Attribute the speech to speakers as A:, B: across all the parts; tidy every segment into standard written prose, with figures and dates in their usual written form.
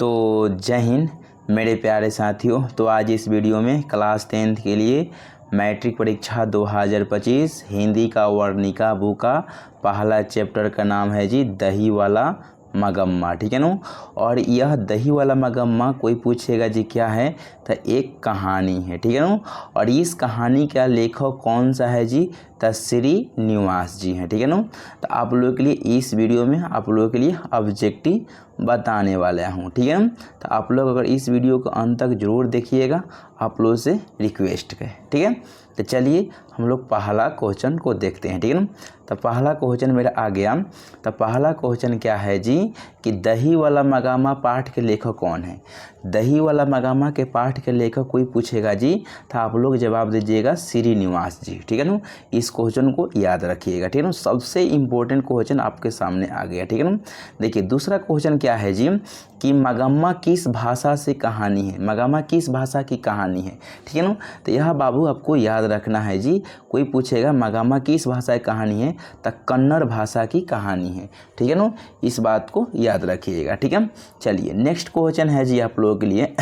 A: तो जय हिंद मेरे प्यारे साथियों। तो आज इस वीडियो में क्लास 10th के लिए मैट्रिक परीक्षा 2025 हिंदी का वर्णिका बुक का पहला चैप्टर का नाम है जी दही वाला मगम्मा। ठीक है ना। और यह दही वाला मगम्मा कोई पूछेगा जी क्या है, तो एक कहानी है। ठीक है ना। और इस कहानी का लेखक कौन सा है जी, तो श्रीनिवास जी हैं। ठीक है ना। तो आप लोगों के लिए इस वीडियो में आप लोगों के लिए ऑब्जेक्टिव बताने वाला हूँ। ठीक है ना। तो आप लोग अगर इस वीडियो को अंत तक जरूर देखिएगा, आप लोगों से रिक्वेस्ट है। ठीक है। तो चलिए हम लोग पहला क्वेश्चन को देखते हैं। ठीक है ना। तो पहला क्वेश्चन मेरा आ गया। तो पहला क्वेश्चन क्या है जी कि दही वाला मगामा पाठ के लेखक कौन है। दही वाला मगामा के पाठ के लेखक कोई पूछेगा जी, तो आप लोग जवाब दीजिएगा श्रीनिवास जी। ठीक है ना। इस क्वेश्चन को याद रखिएगा। ठीक है ना। सबसे इम्पोर्टेंट क्वेश्चन आपके सामने आ गया। ठीक है ना। देखिए दूसरा क्वेश्चन क्या है जी कि मगम्मा किस भाषा से कहानी है। मगम्मा किस भाषा की कहानी है। ठीक है ना। तो यह बाबू आपको याद रखना है जी। कोई पूछेगा मगम्मा किस भाषा की कहानी है, तो कन्नड़ भाषा की कहानी है। ठीक है ना। इस बात को याद रखिएगा। ठीक है। चलिए नेक्स्ट क्वेश्चन है जी आप लोगों के लिए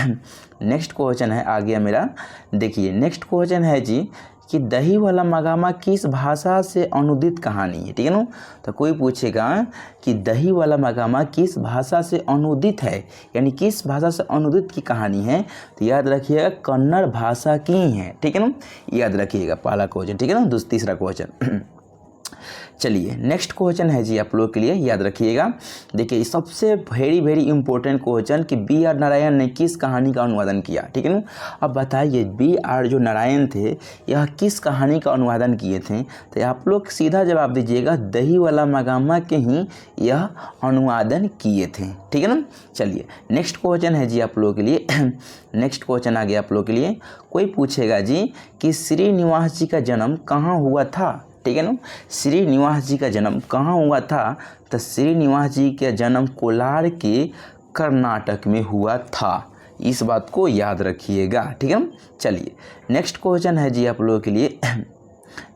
A: नेक्स्ट क्वेश्चन है आ गया मेरा। देखिए नेक्स्ट क्वेश्चन है जी कि दही वाला मगामा किस भाषा से अनुदित कहानी है। ठीक है ना। तो कोई पूछेगा कि दही वाला मगामा किस भाषा से अनुदित है, यानी किस भाषा से अनुदित की कहानी है, तो याद रखिएगा कन्नड़ भाषा की है। ठीक है ना। याद रखिएगा पहला क्वेश्चन। ठीक है ना। तीसरा क्वेश्चन चलिए नेक्स्ट क्वेश्चन है जी आप लोग के लिए, याद रखिएगा। देखिए सबसे वेरी इंपॉर्टेंट क्वेश्चन कि बी आर नारायण ने किस कहानी का अनुवादन किया। ठीक है ना। अब बताइए बी आर जो नारायण थे यह किस कहानी का अनुवादन किए थे, तो आप लोग सीधा जवाब दीजिएगा दही वाला मगामा के ही यह अनुवादन किए थे। ठीक है ना। चलिए नेक्स्ट क्वेश्चन है जी आप लोगों के लिए नेक्स्ट क्वेश्चन आ गया आप लोग के लिए। कोई पूछेगा जी कि श्रीनिवास जी का जन्म कहाँ हुआ था। ठीक है ना। श्रीनिवास जी का जन्म कहाँ हुआ था, तो श्रीनिवास जी का जन्म कोलार के कर्नाटक में हुआ था। इस बात को याद रखिएगा। ठीक है। चलिए नेक्स्ट क्वेश्चन है जी आप लोगों के लिए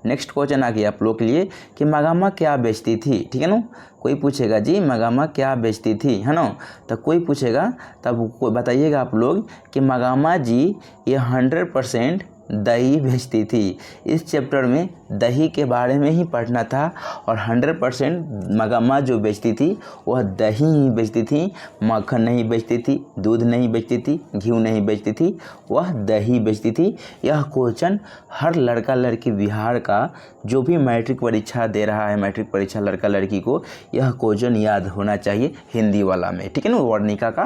A: नेक्स्ट क्वेश्चन आ गया आप लोगों के लिए कि मगामा क्या बेचती थी। ठीक है ना। कोई पूछेगा जी मगामा क्या बेचती थी, है ना। तो कोई पूछेगा तब कोई बताइएगा आप लोग कि मगामा जी ये 100% दही बेचती थी। इस चैप्टर में दही के बारे में ही पढ़ना था और 100% मगम्मा जो बेचती थी वह दही ही बेचती थी, मक्खन नहीं बेचती थी, दूध नहीं बेचती थी, घी नहीं बेचती थी, वह दही बेचती थी। यह क्वेश्चन हर लड़का लड़की बिहार का जो भी मैट्रिक परीक्षा दे रहा है, मैट्रिक परीक्षा लड़का लड़की को यह क्वेश्चन याद होना चाहिए हिंदी वाला में। ठीक है ना। वर्णिका का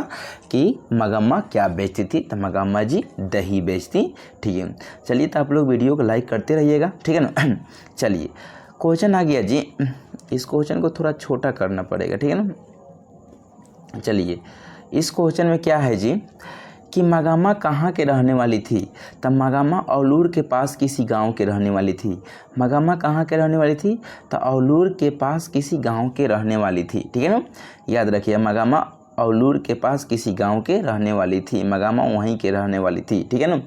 A: कि मगम्मा क्या बेचती थी, तो मगम्मा जी दही बेचती। ठीक है। चलिए तो आप लोग वीडियो को लाइक करते रहिएगा। ठीक है ना। चलिए क्वेश्चन आ गया जी। इस क्वेश्चन को थोड़ा छोटा करना पड़ेगा। ठीक है ना। चलिए इस क्वेश्चन में क्या है जी कि मगामा कहाँ के रहने वाली थी, तब मगामा औलूर के पास किसी गांव के रहने वाली थी। मगामा कहाँ के रहने वाली थी, तो औलूर के पास किसी गांव के रहने वाली थी। ठीक है ना। याद रखिए मगामा औलूर के पास किसी गांव के रहने वाली थी, मगामा वहीं के रहने वाली थी। ठीक है ना।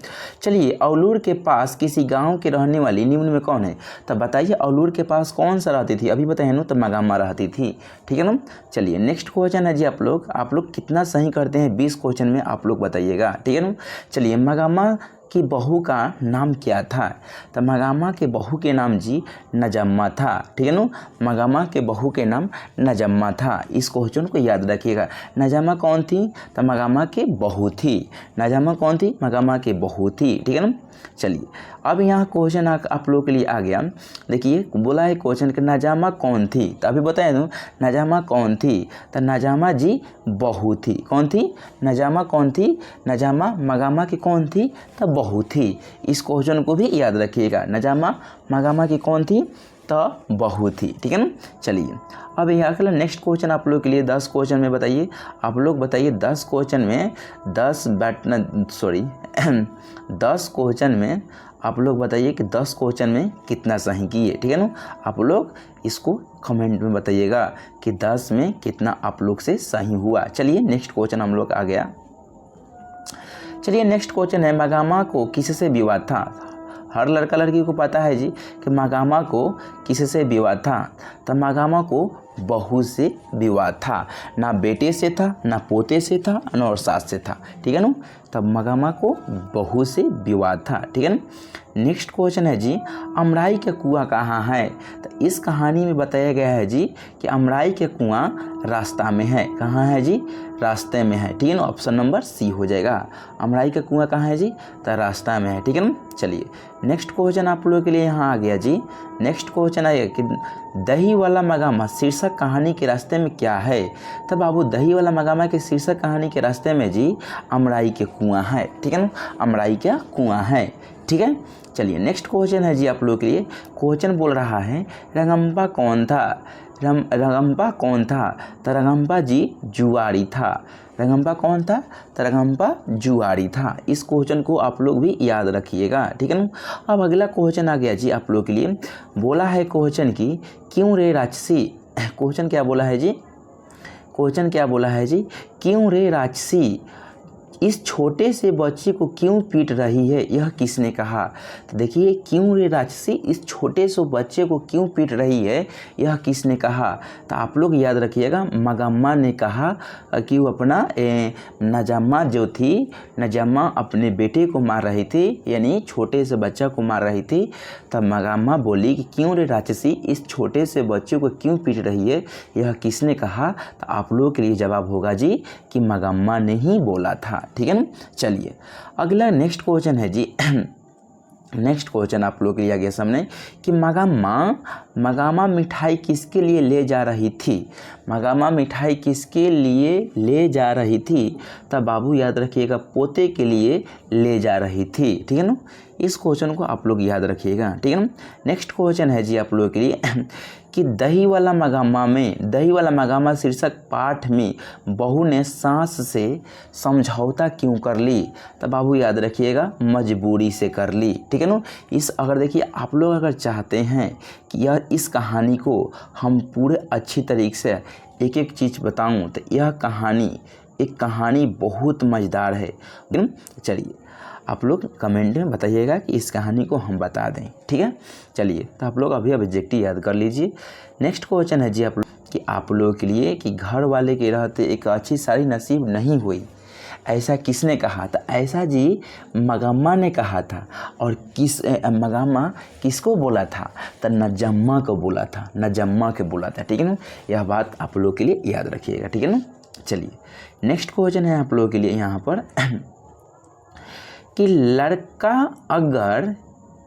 A: चलिए औलूर के पास किसी गांव के रहने वाली निम्न में कौन है, तब बताइए औलूर के पास कौन सा रहती थी। अभी बताइए ना, तो मगामा रहती थी। ठीक है ना। चलिए नेक्स्ट क्वेश्चन है जी आप लोग कितना सही करते हैं 20 क्वेश्चन में आप लोग बताइएगा। ठीक है ना। चलिए मगामा की बहू का नाम क्या था, तो मगामा के बहू के नाम जी नजम्मा था। ठीक है ना। मगामा के बहू के नाम नजम्मा था। इस क्वेश्चन को याद रखिएगा। नजम्मा कौन थी, तो मगामा के बहू थी। नजम्मा कौन थी, मगामा के बहू थी। ठीक है ना। चलिए अब यहाँ क्वेश्चन आप लोगों के लिए आ गया। देखिए बोला है क्वेश्चन कि नजामा कौन थी, तो अभी बताए दूँ नजामा कौन थी, तो नजामा जी बहू थी। कौन थी, नजामा कौन थी, नजामा मगामा की कौन थी, तो बहू थी। इस क्वेश्चन को भी याद रखिएगा। नजामा मगामा की कौन थी, तो बहू थी। ठीक है ना। चलिए अब यहाँ अगला नेक्स्ट क्वेश्चन आप लोग के लिए 10 क्वेश्चन में बताइए। आप लोग बताइए 10 क्वेश्चन में 10 क्वेश्चन में आप लोग बताइए कि 10 क्वेश्चन में कितना सही किए। ठीक है ना। आप लोग इसको कमेंट में बताइएगा कि 10 में कितना आप लोग से सही हुआ। चलिए नेक्स्ट क्वेश्चन हम लोग आ गया। चलिए नेक्स्ट क्वेश्चन है मगामा को किससे विवाद था। हर लड़का लड़की को पता है जी कि मगामा को किससे विवाद था, तो मगामा को बहू से विवाद था, ना बेटे से था, ना पोते से था, ना और सास से था, ठीक है ना। तब मगामा को बहू से विवाद था, ठीक है ना। नेक्स्ट क्वेश्चन है जी, अमराई का कुआं कहाँ है। तो इस कहानी में बताया गया है जी कि अमराई का कुआं रास्ता में है। कहाँ है जी, रास्ते में है, ठीक है ना। ऑप्शन नंबर सी हो जाएगा। अमराई का कुआं कहाँ है जी, तो रास्ता में है, ठीक है ना। चलिए नेक्स्ट क्वेश्चन आप लोगों के लिए यहाँ आ गया जी। नेक्स्ट क्वेश्चन आएगा कि दही वाला मगामा शीर्षक कहानी के रास्ते में क्या है। तो बाबू दही वाला मगामा के शीर्षक कहानी के रास्ते में जी अमराई के कुआं है, ठीक है ना। अमराई का कुआं है, ठीक है। चलिए नेक्स्ट क्वेश्चन है जी आप लोगों के लिए। क्वेश्चन बोल रहा है रंगम्पा कौन था। रंगम्पा कौन था। तो रंगम्पा जी जुआरी था। रंगम्पा कौन था, तो रंगम्पा जुआरी था। इस क्वेश्चन को आप लोग भी याद रखिएगा, ठीक है ना। अब अगला क्वेश्चन आ गया जी आप लोग के लिए। बोला है क्वेश्चन की क्यों रे राक्षसी। क्वेश्चन क्या बोला है जी, क्वेश्चन क्या बोला है जी, क्यों रे राक्षसी इस छोटे से बच्चे को क्यों पीट रही है, यह किसने कहा। तो देखिए क्यों रे राक्षसी इस छोटे से बच्चे को क्यों पीट रही है, यह किसने कहा। तो आप लोग याद रखिएगा मगामा ने कहा कि वो अपना नजामा जो थी, नजामा अपने बेटे को मार रही थी, यानी छोटे से बच्चा को मार रही थी। तब मगामा बोली कि क्यों रे राक्षसी इस छोटे से बच्चे को क्यों पीट रही है, यह किसने कहा। तो आप लोगों के लिए जवाब होगा जी कि मगामा ने ही बोला था, ठीक है ना। चलिए अगला नेक्स्ट क्वेश्चन है जी। नेक्स्ट क्वेश्चन आप लोग के लिए आ गया सामने कि मगामा मिठाई किसके लिए ले जा रही थी। मगामा मिठाई किसके लिए ले जा रही थी। तब बाबू याद रखिएगा पोते के लिए ले जा रही थी, ठीक है ना। इस क्वेश्चन को आप लोग याद रखिएगा, ठीक है ना। नेक्स्ट क्वेश्चन है जी आप लोगों के लिए कि दही वाला मगामा शीर्षक पाठ में बहू ने सास से समझौता क्यों कर ली। तो बाबू याद रखिएगा मजबूरी से कर ली, ठीक है ना। अगर देखिए आप लोग अगर चाहते हैं कि इस कहानी को हम पूरे अच्छी तरीके से एक एक चीज़ बताऊं, तो यह कहानी बहुत मज़ेदार है। चलिए आप लोग कमेंट में बताइएगा कि इस कहानी को हम बता दें, ठीक है। चलिए तो आप लोग अभी ऑब्जेक्टिव याद कर लीजिए। नेक्स्ट क्वेश्चन है जी आप लोगों के लिए कि घर वाले के रहते एक अच्छी साड़ी नसीब नहीं हुई, ऐसा किसने कहा था। ऐसा जी मगामा ने कहा था। और मगामा किसको बोला था, तो नजम्मा को बोला था, नजम्मा के बोला था, ठीक है ना। यह बात आप लोग के लिए याद रखिएगा, ठीक है ना। चलिए नेक्स्ट क्वेश्चन है आप लोगों के लिए यहाँ पर कि लड़का अगर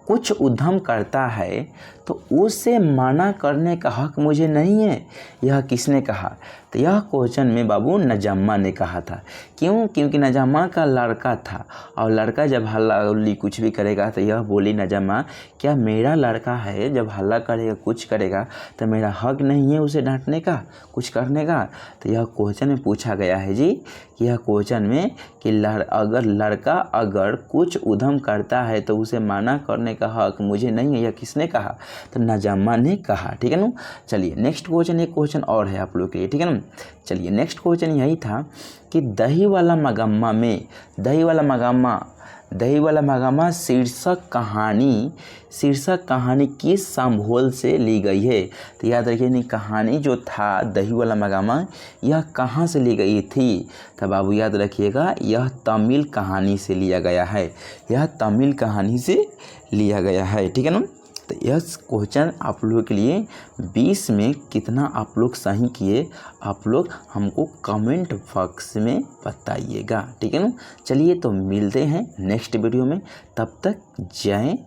A: कुछ उद्यम करता है तो उसे मना करने का हक मुझे नहीं है, यह किसने कहा। तो यह क्वेश्चन में बाबू नजम्मा ने कहा था। क्यों, क्योंकि नजम्मा का लड़का था और लड़का जब हल्ला उल्ली कुछ भी करेगा तो यह बोली नजम्मा क्या मेरा लड़का है, जब हल्ला करेगा कुछ करेगा तो मेरा हक नहीं है उसे डांटने का, कुछ करने का। तो यह क्वेश्चन में पूछा गया है जी कि यह क्वेश्चन में कि अगर लड़का अगर कुछ उद्यम करता है तो उसे मना करने का हक मुझे नहीं है, यह किसने कहा, तो नजम्मा ने कहा, ठीक है ना। चलिए नेक्स्ट क्वेश्चन, एक क्वेश्चन और है आप लोग के लिए, ठीक है ना। चलिए नेक्स्ट क्वेश्चन यही था कि दही वाला मगामा शीर्षक कहानी किस संभोल से ली गई है। तो याद रखिए कहानी जो था दही वाला मगामा यह कहाँ से ली गई थी। तो बाबू याद रखिएगा यह तमिल कहानी से लिया गया है, यह तमिल कहानी से लिया गया है, ठीक है ना। तो यह क्वेश्चन आप लोगों के लिए 20 में कितना आप लोग सही किए आप लोग हमको कमेंट बॉक्स में बताइएगा, ठीक है ना। चलिए तो मिलते हैं नेक्स्ट वीडियो में, तब तक जय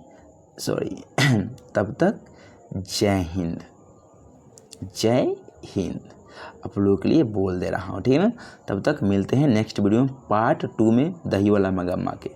A: हिंद आप लोगों के लिए बोल दे रहा हूँ, ठीक है ना। तब तक मिलते हैं नेक्स्ट वीडियो में पार्ट 2 में दही वाला मगामा के।